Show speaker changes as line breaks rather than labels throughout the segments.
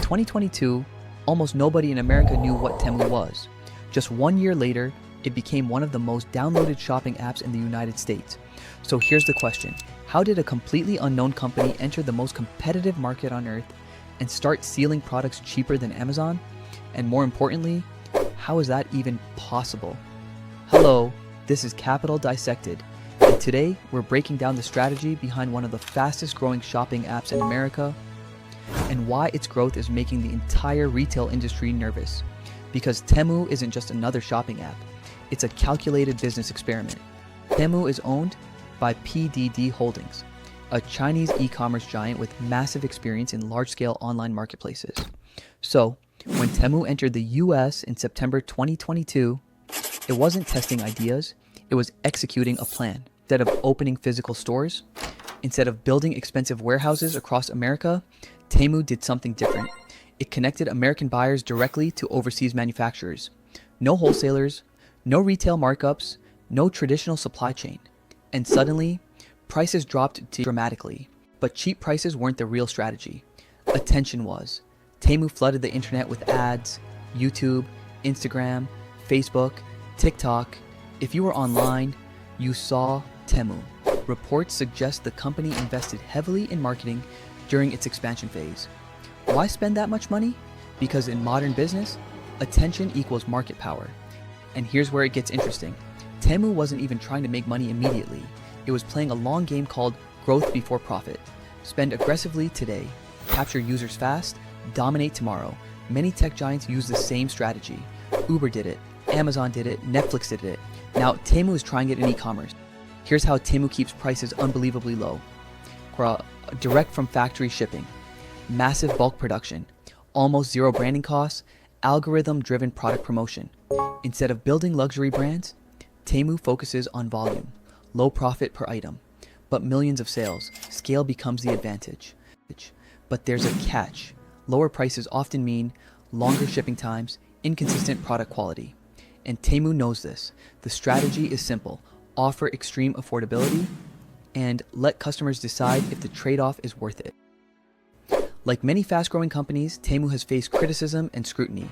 2022, almost nobody in America knew what Temu was. Just 1 year later, it became one of the most downloaded shopping apps in the United States. So here's the question. How did a completely unknown company enter the most competitive market on earth and start selling products cheaper than Amazon? And more importantly, how is that even possible? Hello, this is Capital Dissected, and today we're breaking down the strategy behind one of the fastest growing shopping apps in America and why its growth is making the entire retail industry nervous. Because Temu isn't just another shopping app, it's a calculated business experiment. Temu is owned by PDD Holdings, a Chinese e-commerce giant with massive experience in large-scale online marketplaces. So, when Temu entered the US in September 2022, it wasn't testing ideas, it was executing a plan. Instead of opening physical stores, instead of building expensive warehouses across America, Temu did something different. It connected American buyers directly to overseas manufacturers. No wholesalers, no retail markups, no traditional supply chain. And suddenly, prices dropped dramatically. But cheap prices weren't the real strategy. Attention was. Temu flooded the internet with ads, YouTube, Instagram, Facebook, TikTok. If you were online, you saw Temu. Reports suggest the company invested heavily in marketing during its expansion phase. Why spend that much money? Because in modern business, attention equals market power. And here's where it gets interesting. Temu wasn't even trying to make money immediately. It was playing a long game called growth before profit. Spend aggressively today, capture users fast, dominate tomorrow. Many tech giants use the same strategy. Uber did it, Amazon did it, Netflix did it. Now Temu is trying it in e-commerce. Here's how Temu keeps prices unbelievably low. Direct from factory shipping, massive bulk production, almost zero branding costs, algorithm-driven product promotion. Instead of building luxury brands, Temu focuses on volume, low profit per item, but millions of sales. Scale becomes the advantage. But there's a catch. Lower prices often mean longer shipping times, inconsistent product quality. And Temu knows this. The strategy is simple. Offer extreme affordability and let customers decide if the trade-off is worth it. Like many fast-growing companies, Temu has faced criticism and scrutiny,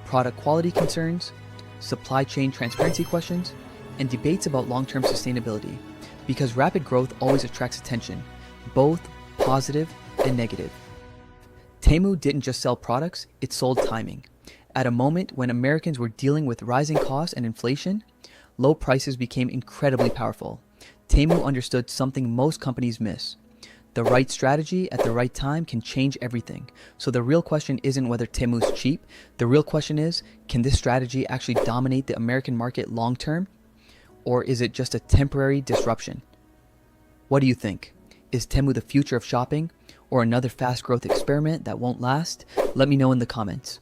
product quality concerns, supply chain transparency questions, and debates about long-term sustainability, because rapid growth always attracts attention, both positive and negative. Temu didn't just sell products, it sold timing. At a moment when Americans were dealing with rising costs and inflation, low prices became incredibly powerful. Temu understood something most companies miss. The right strategy at the right time can change everything. So the real question isn't whether Temu's cheap. The real question is, can this strategy actually dominate the American market long term? Or is it just a temporary disruption? What do you think? Is Temu the future of shopping or another fast growth experiment that won't last? Let me know in the comments.